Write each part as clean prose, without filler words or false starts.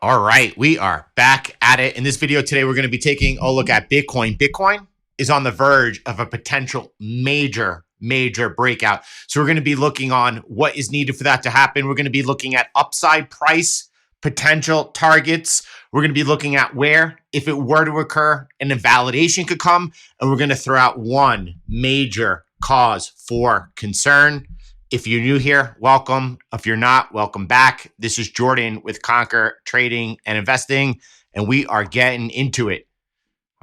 All right, we are back at it. In this video today, we're going to be taking a look at Bitcoin. Bitcoin is on the verge of a potential major breakout. So we're going to be looking on what is needed for that to happen. We're going to be looking at upside price potential targets. We're going to be looking at where, if it were to occur, an invalidation could come. And we're going to throw out one major cause for concern. If you're new here, welcome. If you're not, welcome back. This is Jordan with Conquer Trading and Investing, and we are getting into it.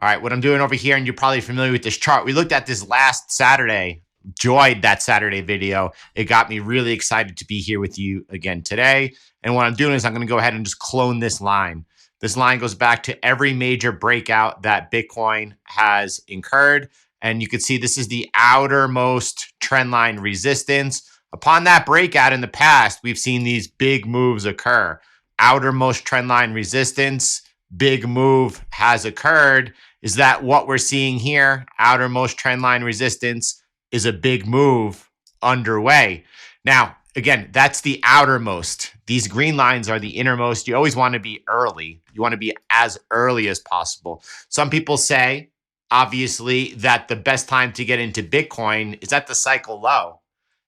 All right, what I'm doing over here, and you're probably familiar with this chart. We looked at this last Saturday, enjoyed that Saturday video. It got me really excited to be here with you again today. And what I'm doing is I'm going to go ahead and just clone this line. This line goes back to every major breakout that Bitcoin has incurred. And you can see this is the outermost trend line resistance. Upon that breakout in the past, we've seen these big moves occur. Outermost trendline resistance, big move has occurred. Is that what we're seeing here? Outermost trendline resistance is a big move underway. Now, again, that's the outermost. These green lines are the innermost. You always want to be early. You want to be as early as possible. Some people say, obviously, that the best time to get into Bitcoin is at the cycle low,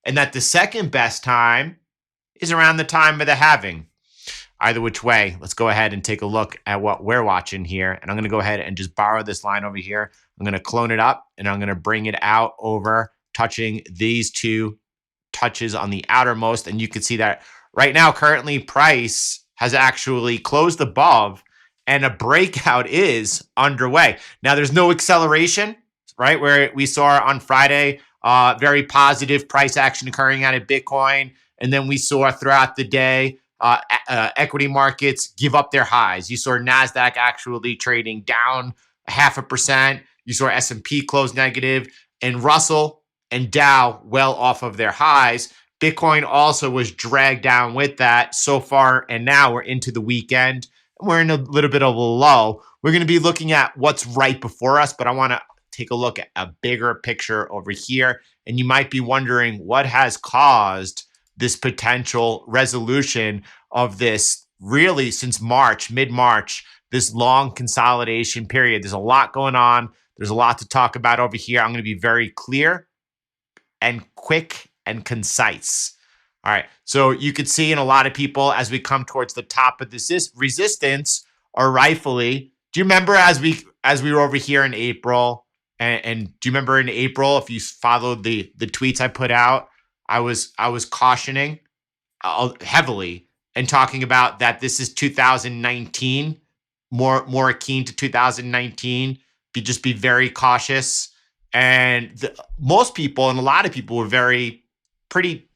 and that the second best time is around the time of the halving. Either which way, let's go ahead and take a look at what we're watching here. And I'm going to go ahead and just borrow this line over here. I'm going to clone it up, and I'm going to bring it out over, touching these two touches on the outermost. And you can see that right now, currently, price has actually closed above, and a breakout is underway. Now, there's no acceleration, right? Where we saw on Friday, very positive price action occurring out of Bitcoin. And then we saw throughout the day, equity markets give up their highs. You saw Nasdaq actually trading down 0.5%. You saw S&P close negative, and Russell and Dow well off of their highs. Bitcoin also was dragged down with that so far, and now we're into the weekend. We're in a little bit of a lull. We're going to be looking at what's right before us, but I want to take a look at a bigger picture over here. And you might be wondering what has caused this potential resolution of this really since March, mid-March, this long consolidation period. There's a lot going on. There's a lot to talk about over here. I'm going to be very clear and quick and concise. All right. So you could see in a lot of people as we come towards the top of this resistance, or rightfully, do you remember as we were over here in April? And do you remember in April, if you followed the tweets I put out, I was cautioning heavily and talking about that this is 2019, more akin to 2019. Just be very cautious. And most people and a lot of people were pretty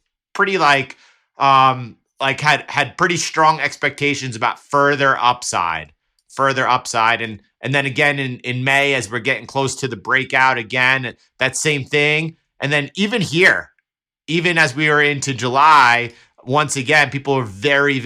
had pretty strong expectations about further upside. And then again in May, as we're getting close to the breakout again, that same thing. And then even here, even as we were into July, once again, people were very,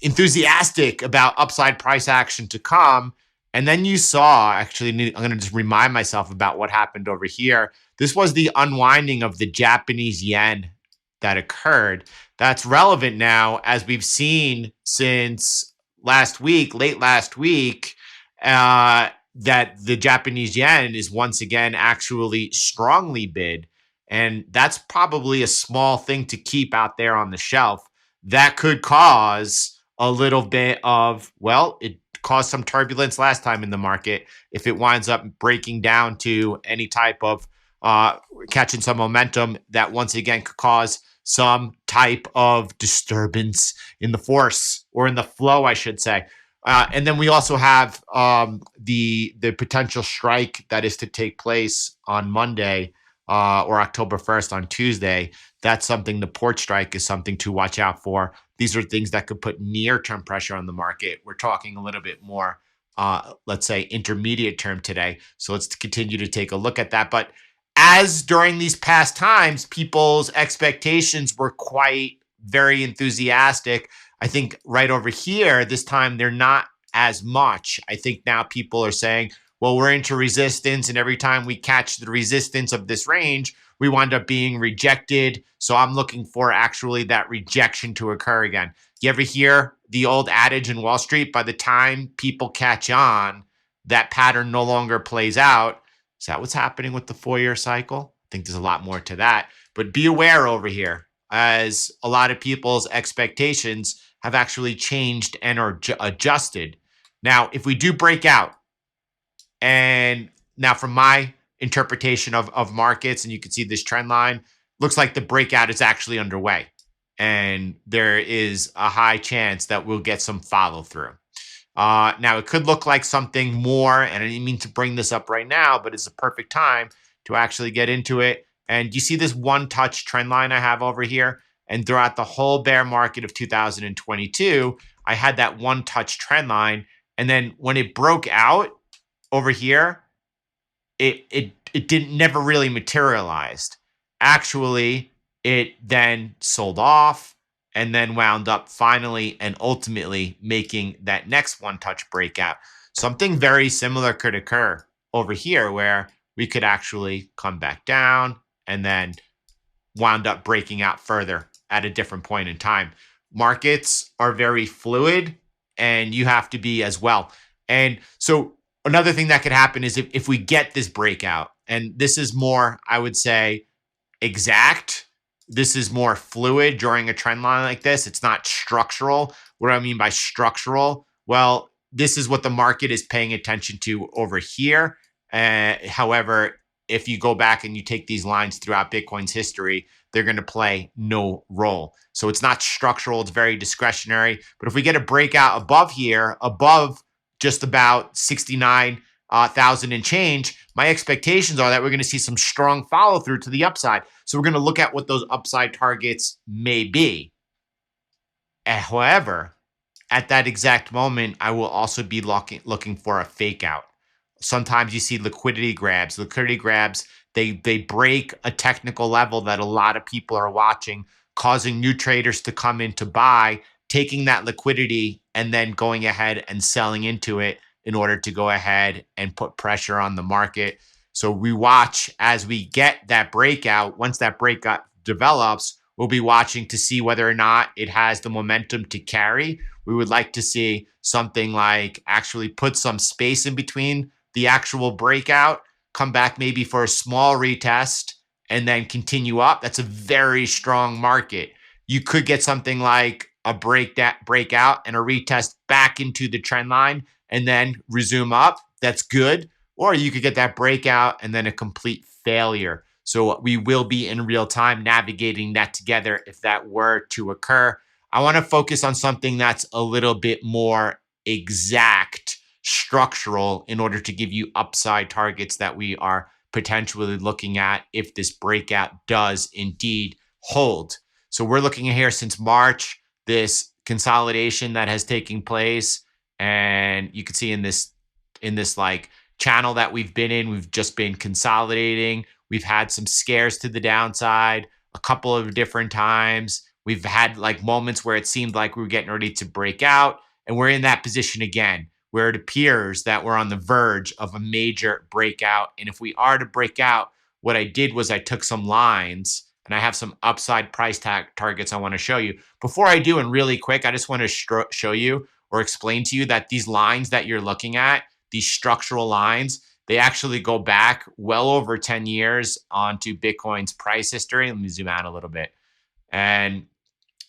enthusiastic about upside price action to come. And then you saw, actually, I'm going to just remind myself about what happened over here. This was the unwinding of the Japanese yen that occurred. That's relevant now, as we've seen since late last week, that the Japanese yen is once again actually strongly bid. And that's probably a small thing to keep out there on the shelf. That could cause a little bit of, it caused some turbulence last time in the market. If it winds up breaking down to any type of catching some momentum, that once again could cause some type of disturbance in the force, or in the flow, I should say. And then we also have the potential strike that is to take place on Monday, or October 1st on Tuesday. That's something, the port strike is something to watch out for. These are things that could put near-term pressure on the market. We're talking a little bit more, let's say, intermediate term today. So let's continue to take a look at that. But as during these past times, people's expectations were very enthusiastic. I think right over here, this time, they're not as much. I think now people are saying, well, we're into resistance, and every time we catch the resistance of this range, we wound up being rejected. So I'm looking for actually that rejection to occur again. You ever hear the old adage in Wall Street, by the time people catch on, that pattern no longer plays out? Is that what's happening with the 4-year cycle? I think there's a lot more to that. But be aware over here, as a lot of people's expectations have actually changed and are adjusted. Now, if we do break out, and now from my interpretation of markets, and you can see this trend line, looks like the breakout is actually underway. And there is a high chance that we'll get some follow through. Now, it could look like something more, and I didn't mean to bring this up right now, but it's a perfect time to actually get into it. And you see this one touch trend line I have over here? And throughout the whole bear market of 2022, I had that one touch trend line. And then when it broke out over here, it didn't never really materialized. Actually, it then sold off and then wound up finally and ultimately making that next one touch breakout. Something very similar could occur over here where we could actually come back down and then wound up breaking out further at a different point in time. Markets are very fluid, and you have to be as well. And so another thing that could happen is if we get this breakout, and this is more, I would say, exact. This is more fluid during a trend line like this. It's not structural. What do I mean by structural? Well, this is what the market is paying attention to over here. However, if you go back and you take these lines throughout Bitcoin's history, they're going to play no role. So it's not structural. It's very discretionary. But if we get a breakout above here, above just about 69,000 and change, my expectations are that we're going to see some strong follow through to the upside. So we're going to look at what those upside targets may be. However, at that exact moment, I will also be looking for a fake out. Sometimes you see liquidity grabs. Liquidity grabs, they break a technical level that a lot of people are watching, causing new traders to come in to buy, taking that liquidity and then going ahead and selling into it in order to go ahead and put pressure on the market. So we watch as we get that breakout. Once that breakout develops, we'll be watching to see whether or not it has the momentum to carry. We would like to see something like actually put some space in between the actual breakout, come back maybe for a small retest, and then continue up. That's a very strong market. You could get something like a breakout and a retest back into the trend line and then resume up. That's good. Or you could get that breakout and then a complete failure. So we will be in real time navigating that together if that were to occur. I want to focus on something that's a little bit more exact, structural, in order to give you upside targets that we are potentially looking at if this breakout does indeed hold. So we're looking at here since March, this consolidation that has taken place. And you can see in this like channel that we've been in, we've just been consolidating. We've had some scares to the downside a couple of different times. We've had like moments where it seemed like we were getting ready to break out, and we're in that position again, where it appears that we're on the verge of a major breakout. And if we are to break out, what I did was I took some lines, and I have some upside price targets I want to show you. Before I do, and really quick, I just want to show you or explain to you that these lines that you're looking at, these structural lines, they actually go back well over 10 years onto Bitcoin's price history. Let me zoom out a little bit. And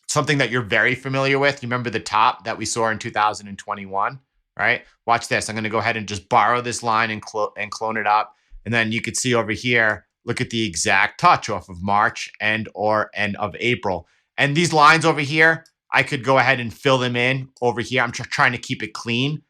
something that you're very familiar with, you remember the top that we saw in 2021, right? Watch this. I'm going to go ahead and just borrow this line and clone it up. And then you could see over here, look at the exact touch off of March and or end of April. And these lines over here, I could go ahead and fill them in over here. I'm trying to keep it clean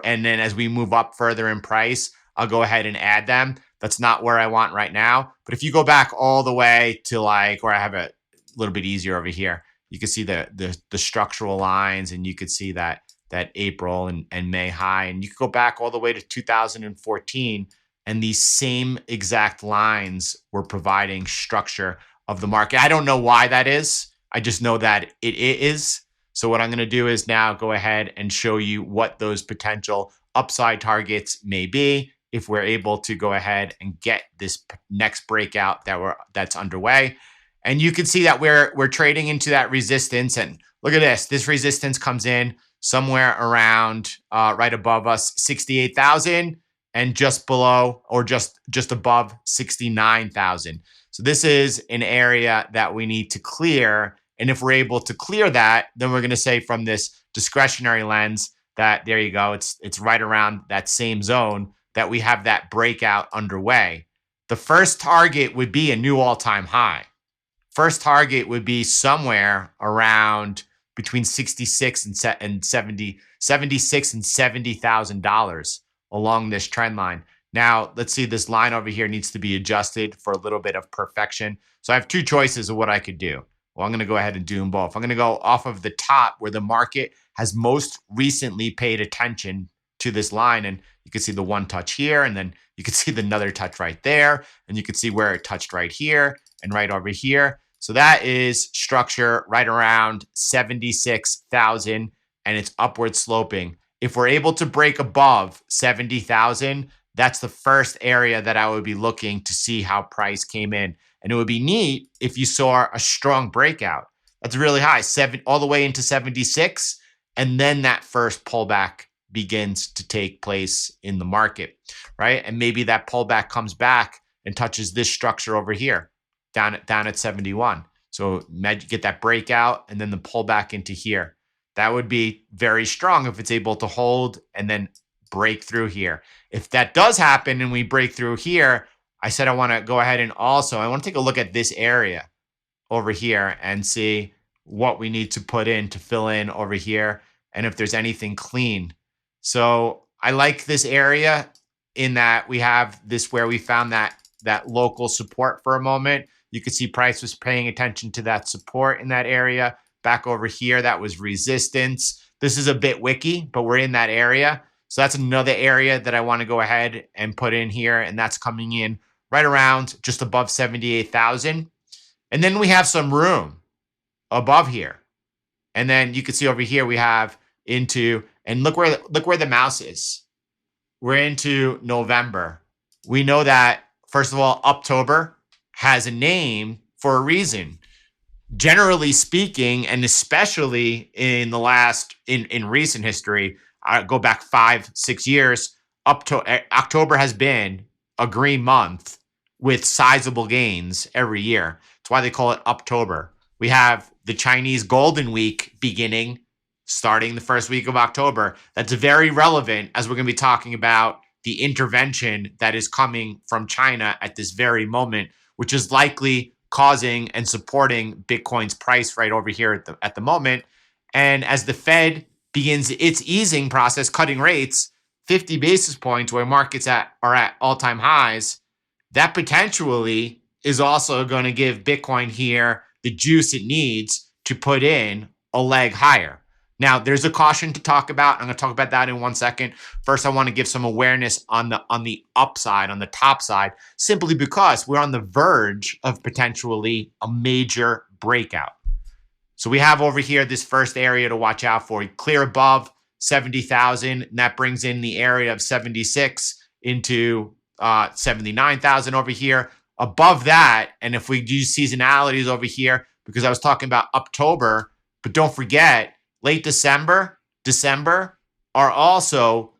and then as we move up further in price, I'll go ahead and add them. That's not where I want right now. But if you go back all the way to like where I have it a little bit easier over here, you can see the structural lines, and you could see that April and May high. And you could go back all the way to 2014, and these same exact lines were providing structure of the market. I don't know why that is. I just know that it is. So what I'm going to do is now go ahead and show you what those potential upside targets may be if we're able to go ahead and get this next breakout that's underway. And you can see that we're trading into that resistance. And look at this. This resistance comes in somewhere around right above us, 68,000, and just below or just above 69,000. So this is an area that we need to clear. And if we're able to clear that, then we're going to say from this discretionary lens that there you go. It's right around that same zone that we have that breakout underway. The first target would be a new all-time high. First target would be somewhere around between 66 and 70, 76 and $70,000 along this trend line. Now, let's see, this line over here needs to be adjusted for a little bit of perfection. So I have two choices of what I could do. Well, I'm going to go ahead and do them both. I'm going to go off of the top where the market has most recently paid attention to this line. And you can see the one touch here, and then you can see another touch right there. And you can see where it touched right here and right over here. So that is structure right around 76,000, and it's upward sloping. If we're able to break above 70,000, that's the first area that I would be looking to see how price came in. And it would be neat if you saw a strong breakout. That's really high, all the way into 76. And then that first pullback begins to take place in the market, right? And maybe that pullback comes back and touches this structure over here, down at 71. So get that breakout and then the pullback into here. That would be very strong if it's able to hold and then break through here. If that does happen and we break through here, I said I want to go ahead and also I want to take a look at this area over here and see what we need to put in to fill in over here and if there's anything clean. So I like this area in that we have this where we found that local support for a moment. You could see price was paying attention to that support in that area. Back over here, that was resistance. This is a bit wicky, but we're in that area. So that's another area that I want to go ahead and put in here. And that's coming in right around just above 78,000. And then we have some room above here. And then you can see over here we have into, and look where the mouse is. We're into November. We know that, first of all, October has a name for a reason. Generally speaking, and especially in in recent history, I go back 5-6 years, October has been a green month with sizable gains every year. That's why they call it October. We have the Chinese Golden Week beginning, starting the first week of October. That's very relevant as we're going to be talking about the intervention that is coming from China at this very moment, which is likely causing and supporting Bitcoin's price right over here at the moment. And as the Fed begins its easing process, cutting rates 50 basis points where markets are at all-time highs, that potentially is also going to give Bitcoin here the juice it needs to put in a leg higher. Now, there's a caution to talk about. I'm going to talk about that in 1 second. First, I want to give some awareness on the upside, on the top side, simply because we're on the verge of potentially a major breakout. So we have over here this first area to watch out for. Clear above 70,000, and that brings in the area of 76 into 79,000 over here. Above that, and if we do seasonalities over here, because I was talking about October, but don't forget, late December are also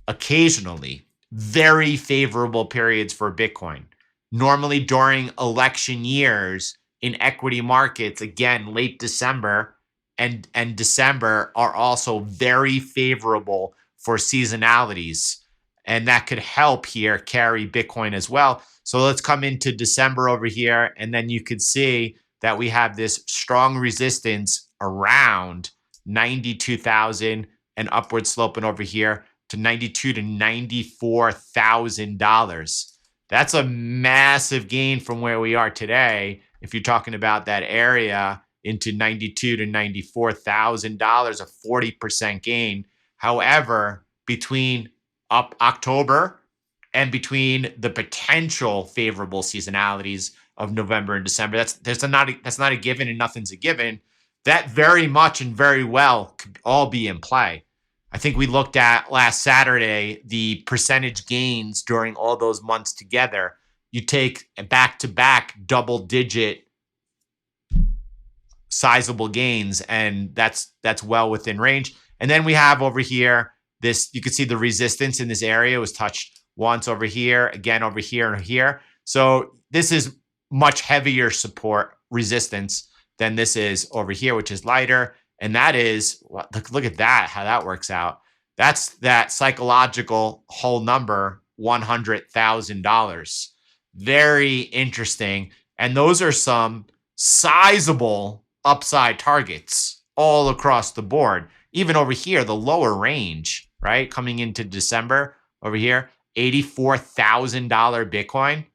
occasionally very favorable periods for Bitcoin. Normally during election years in equity markets, again, late December and December are also very favorable for seasonalities. And that could help here carry Bitcoin as well. So let's come into December over here, and then you could see that we have this strong resistance around 92,000 and upward sloping over here to $92,000 to $94,000. That's a massive gain from where we are today. If you're talking about that area into $92,000 to $94,000, a 40% gain. However, between October and between the potential favorable seasonalities of November and December, that's not a given, and nothing's a given. That very much and very well could all be in play. I think we looked at last Saturday the percentage gains during all those months together. You take back to back double digit sizable gains, and that's well within range. And then we have over here this, you can see the resistance in this area was touched once over here, again over here and here. So this is much heavier support resistance than this is over here, which is lighter. And that is, look at that, how that works out. That's that psychological whole number, $100,000. Very interesting. And those are some sizable upside targets all across the board. Even over here, the lower range, right? Coming into December over here, $84,000 Bitcoin.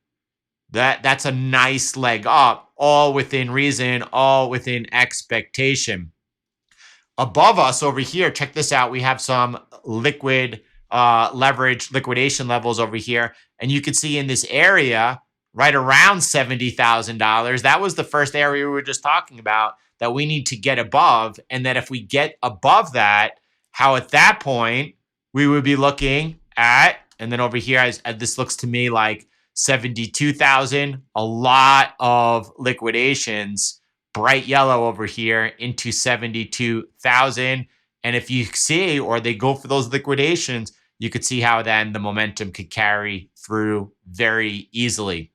That's a nice leg up, all within reason, all within expectation. Above us over here, check this out. We have some liquid leverage liquidation levels over here. And you can see in this area, right around $70,000, that was the first area we were just talking about that we need to get above. And that if we get above that, how at that point we would be looking at, and then over here, as this looks to me like 72,000, a lot of liquidations, bright yellow over here into 72,000. And if you see, or they go for those liquidations, you could see how then the momentum could carry through very easily.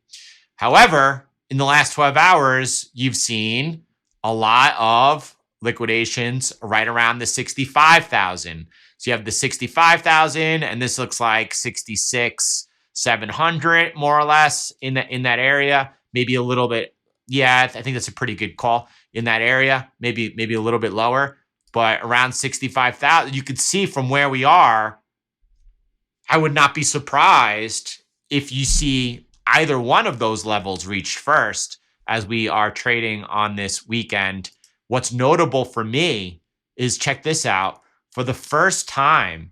However, in the last 12 hours, you've seen a lot of liquidations right around the 65,000. So you have the 65,000, and this looks like 66,700 more or less in that area. Maybe a little bit. Yeah, I think that's a pretty good call in that area. Maybe a little bit lower, but around 65,000. You could see from where we are. I would not be surprised if you see either one of those levels reach first as we are trading on this weekend. What's notable for me is, check this out. For the first time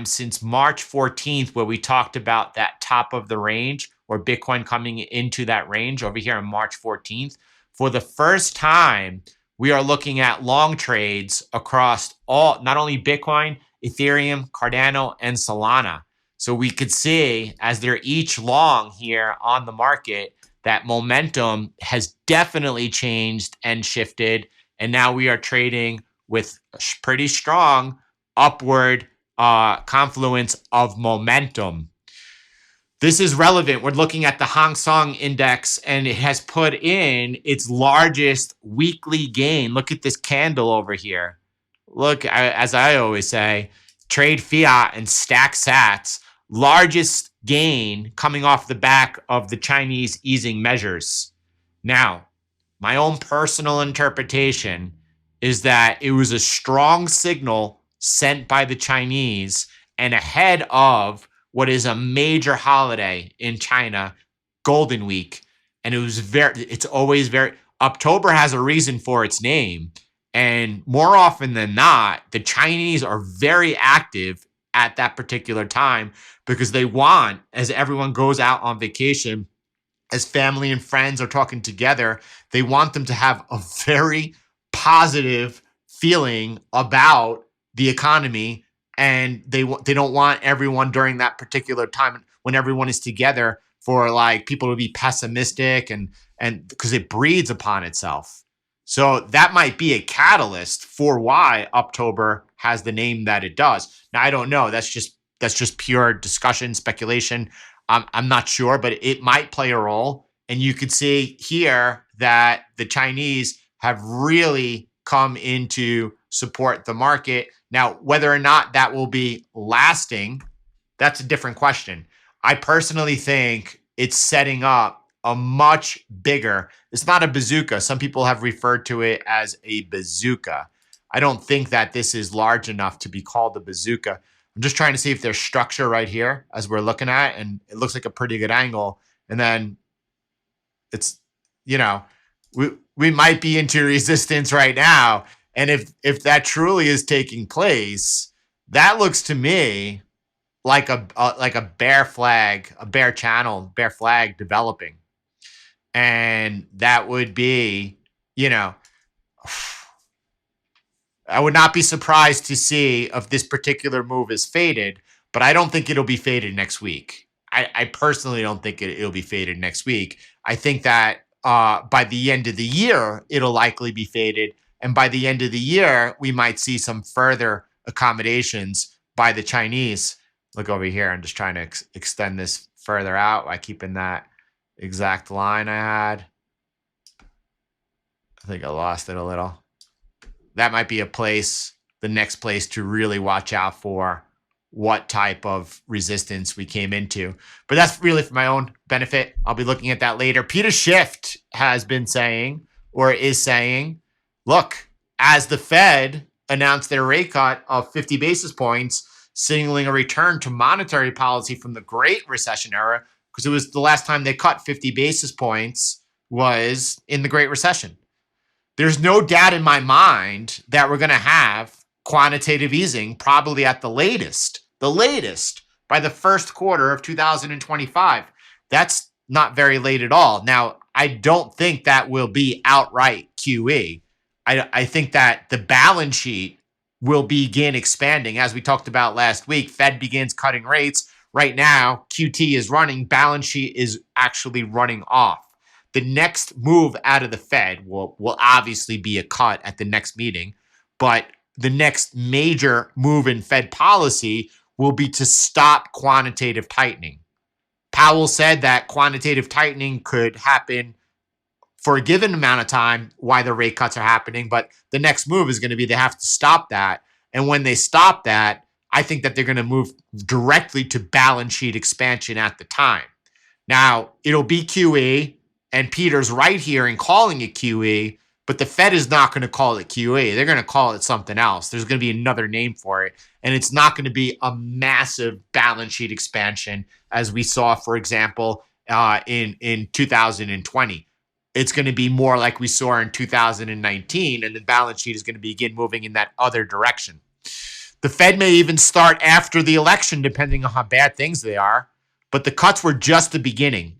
since March 14th, where we talked about that top of the range, or Bitcoin coming into that range over here on March 14th, for the first time, we are looking at long trades across all, not only Bitcoin, Ethereum, Cardano, and Solana. So we could see, as they're each long here on the market, that momentum has definitely changed and shifted. And now we are trading with a pretty strong upward confluence of momentum. This is relevant. We're looking at the Hang Seng Index, and it has put in its largest weekly gain. Look at this candle over here. Look, as I always say, trade fiat and stack sats. Largest gain coming off the back of the Chinese easing measures. Now, my own personal interpretation is that it was a strong signal sent by the Chinese and ahead of what is a major holiday in China, Golden Week. And it's always October has a reason for its name. And more often than not, the Chinese are very active at that particular time because they want, as everyone goes out on vacation, as family and friends are talking together, they want them to have a very positive feeling about the economy, and they don't want everyone during that particular time when everyone is together for like people to be pessimistic, and because it breeds upon itself. So that might be a catalyst for why October has the name that it does. Now, I don't know. That's just pure discussion, speculation. I'm not sure, but it might play a role. And you could see here that the Chinese have really come in to support the market. Now, whether or not that will be lasting, that's a different question. I personally think it's setting up a much bigger, it's not a bazooka. Some people have referred to it as a bazooka. I don't think that this is large enough to be called a bazooka. I'm just trying to see if there's structure right here as we're looking at, and it looks like a pretty good angle. And then it's, we might be into resistance right now. And if that truly is taking place, that looks to me like a bear flag, a bear channel, bear flag developing. And that would be, I would not be surprised to see if this particular move is faded, but I don't think it'll be faded next week. I personally don't think it'll be faded next week. I think that by the end of the year, it'll likely be faded. And by the end of the year, we might see some further accommodations by the Chinese. Look over here. I'm just trying to extend this further out by keeping that exact line I had. I think I lost it a little. That might be a place, the next place to really watch out for what type of resistance we came into. But that's really for my own benefit. I'll be looking at that later. Peter Schiff has been saying, or is saying, look, as the Fed announced their rate cut of 50 basis points, signaling a return to monetary policy from the Great Recession era, because it was the last time they cut 50 basis points was in the Great Recession. There's no doubt in my mind that we're going to have quantitative easing probably at the latest by the first quarter of 2025. That's not very late at all. Now, I don't think that will be outright QE. I think that the balance sheet will begin expanding. As we talked about last week, Fed begins cutting rates. Right now, QT is running, balance sheet is actually running off. The next move out of the Fed will obviously be a cut at the next meeting, but the next major move in Fed policy will be to stop quantitative tightening. Powell said that quantitative tightening could happen for a given amount of time while the rate cuts are happening, but the next move is going to be they have to stop that. And when they stop that, I think that they're going to move directly to balance sheet expansion at the time. Now, it'll be QE, and Peter's right here in calling it QE, but the Fed is not going to call it QE. They're going to call it something else. There's going to be another name for it, and it's not going to be a massive balance sheet expansion as we saw, for example, in 2020. It's going to be more like we saw in 2019, and the balance sheet is going to begin moving in that other direction. The Fed may even start after the election, depending on how bad things they are, but the cuts were just the beginning.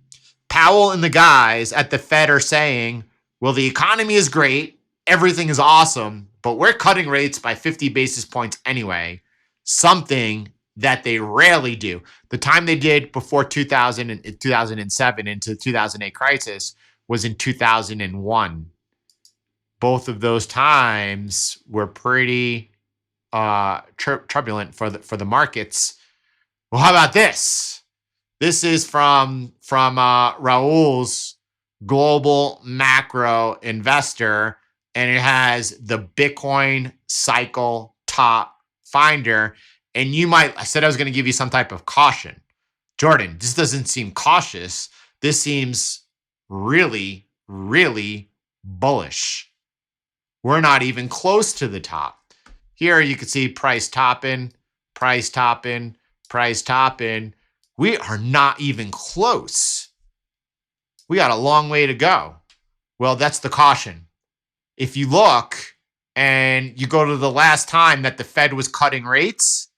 Powell and the guys at the Fed are saying, well, the economy is great, everything is awesome, but we're cutting rates by 50 basis points anyway, something that they rarely do. The time they did before 2007 into the 2008 crisis was in 2001. Both of those times were pretty turbulent for the markets. Well, how about this? This is from Raul's Global Macro Investor, and it has the Bitcoin cycle top finder. And I said I was going to give you some type of caution. Jordan, this doesn't seem cautious. This seems really, really bullish. We're not even close to the top. Here you can see price topping, price topping, price topping. We are not even close. We got a long way to go. Well, that's the caution. If you look and you go to the last time that the Fed was cutting rates,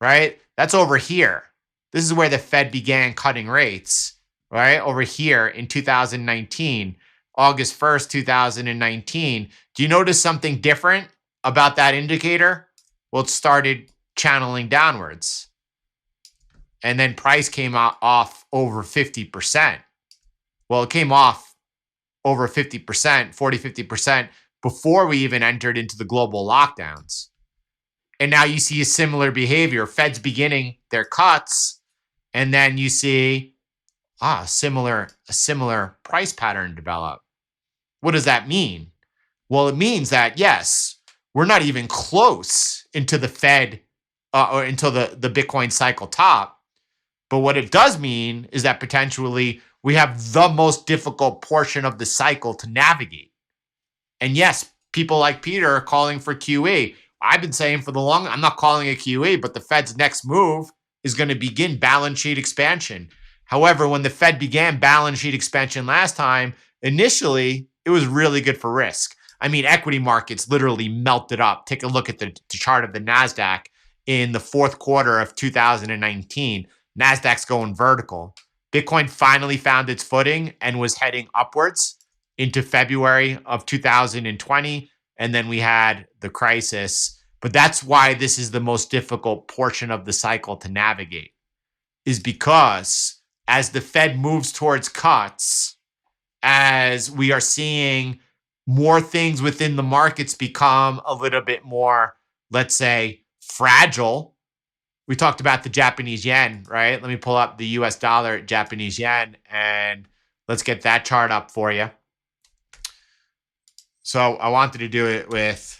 right? That's over here. This is where the Fed began cutting rates, right? Over here in 2019, August 1st, 2019. Do you notice something different about that indicator? Well, it started channeling downwards. And then price came off over 50%. Well, it came off over 50%, 40, 50% before we even entered into the global lockdowns. And now you see a similar behavior. Fed's beginning their cuts, and then you see a similar price pattern develop. What does that mean? Well, it means that, yes, we're not even close into the Fed or until the Bitcoin cycle top. But what it does mean is that potentially we have the most difficult portion of the cycle to navigate. And yes, people like Peter are calling for QE. I've been saying for the long, I'm not calling it QE, but the Fed's next move is going to begin balance sheet expansion. However, when the Fed began balance sheet expansion last time, initially, it was really good for risk. I mean, equity markets literally melted up. Take a look at the chart of the Nasdaq in the fourth quarter of 2019. Nasdaq's going vertical. Bitcoin finally found its footing and was heading upwards into February of 2020. and then we had the crisis. But that's why this is the most difficult portion of the cycle to navigate, is because as the Fed moves towards cuts, as we are seeing more things within the markets become a little bit more, let's say, fragile. We talked about the Japanese yen, right? Let me pull up the US dollar, Japanese yen, and let's get that chart up for you. So I wanted to do it with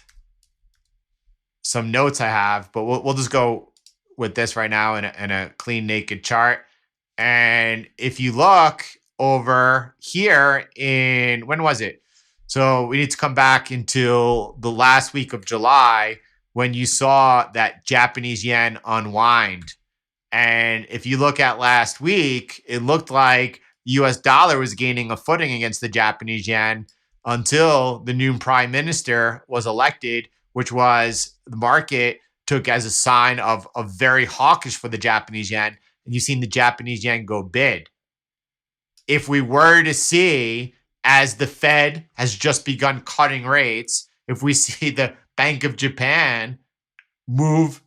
some notes I have, but we'll just go with this right now in a clean, naked chart. And if you look over here in, when was it? So we need to come back until the last week of July when you saw that Japanese yen unwind. And if you look at last week, it looked like US dollar was gaining a footing against the Japanese yen until the new prime minister was elected, which was the market took as a sign of very hawkish for the Japanese yen. And you've seen the Japanese yen go bid. If we were to see, as the Fed has just begun cutting rates, if we see the Bank of Japan move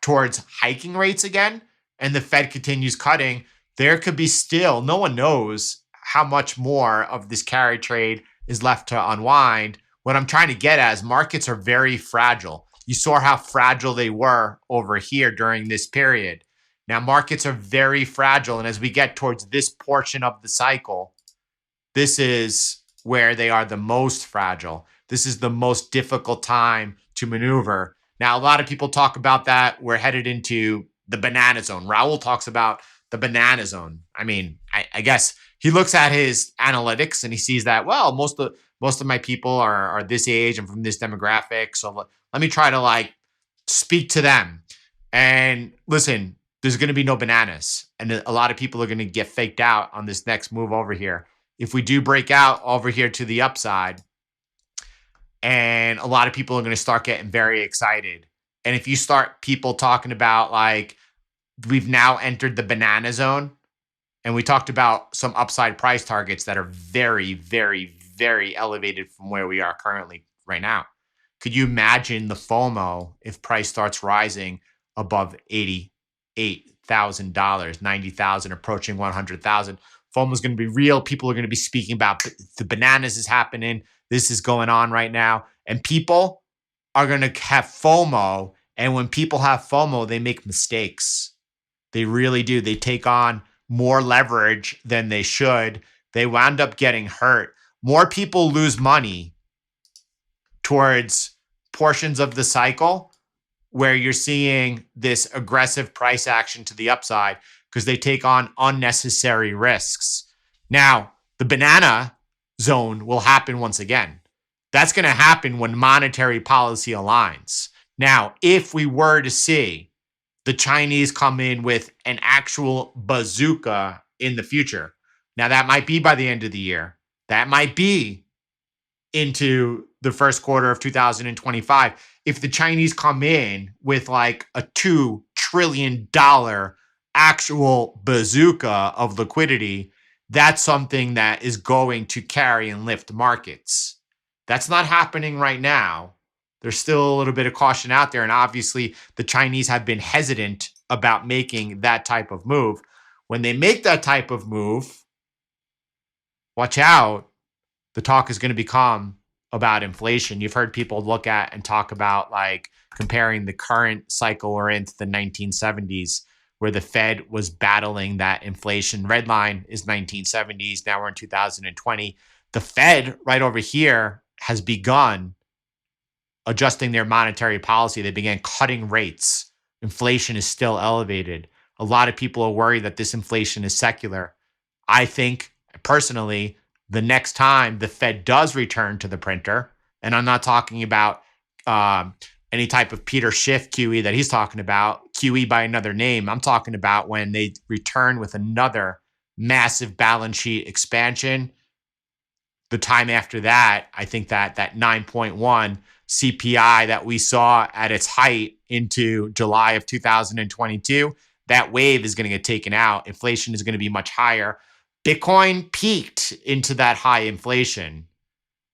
towards hiking rates again, and the Fed continues cutting, there could be still, no one knows how much more of this carry trade is left to unwind. What I'm trying to get at is markets are very fragile. You saw how fragile they were over here during this period. Now, markets are very fragile. And as we get towards this portion of the cycle, this is where they are the most fragile. This is the most difficult time to maneuver. Now, a lot of people talk about that. We're headed into the banana zone. Raul talks about the banana zone. I mean, I guess he looks at his analytics and he sees that, well, most of my people are this age and from this demographic. So let me try to speak to them. And listen, there's going to be no bananas. And a lot of people are going to get faked out on this next move over here. If we do break out over here to the upside, and a lot of people are going to start getting very excited. And if you start people talking about we've now entered the banana zone, and we talked about some upside price targets that are very, very, very elevated from where we are currently right now. Could you imagine the FOMO if price starts rising above $88,000, 90,000, approaching 100,000? FOMO is going to be real. People are going to be speaking about the bananas is happening. This is going on right now. And people are going to have FOMO. And when people have FOMO, they make mistakes. They really do. They take on more leverage than they should. They wound up getting hurt. More people lose money towards portions of the cycle where you're seeing this aggressive price action to the upside because they take on unnecessary risks. Now, the banana zone will happen once again. That's going to happen when monetary policy aligns. Now, if we were to see the Chinese come in with an actual bazooka in the future, now that might be by the end of the year. That might be into the first quarter of 2025. If the Chinese come in with a $2 trillion actual bazooka of liquidity, that's something that is going to carry and lift markets. That's not happening right now. There's still a little bit of caution out there. And obviously, the Chinese have been hesitant about making that type of move. When they make that type of move, watch out. The talk is going to become about inflation. You've heard people look at and talk about comparing the current cycle we're in to the 1970s, where the Fed was battling that inflation. Red line is 1970s. Now we're in 2020. The Fed right over here has begun adjusting their monetary policy. They began cutting rates. Inflation is still elevated. A lot of people are worried that this inflation is secular. I think personally, the next time the Fed does return to the printer, and I'm not talking about any type of Peter Schiff QE that he's talking about, QE by another name. I'm talking about when they return with another massive balance sheet expansion. The time after that, I think that 9.1 CPI that we saw at its height into July of 2022, that wave is going to get taken out. Inflation is going to be much higher. Bitcoin peaked into that high inflation.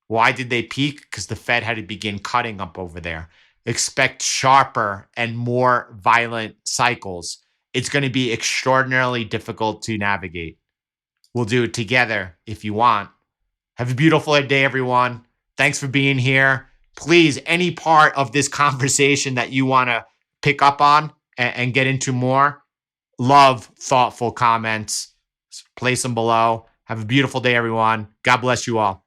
Why did they peak? Because the Fed had to begin cutting up over there. Expect sharper and more violent cycles. It's going to be extraordinarily difficult to navigate. We'll do it together if you want. Have a beautiful day, everyone. Thanks for being here. Please, any part of this conversation that you want to pick up on and get into more, love thoughtful comments. Place them below. Have a beautiful day, everyone. God bless you all.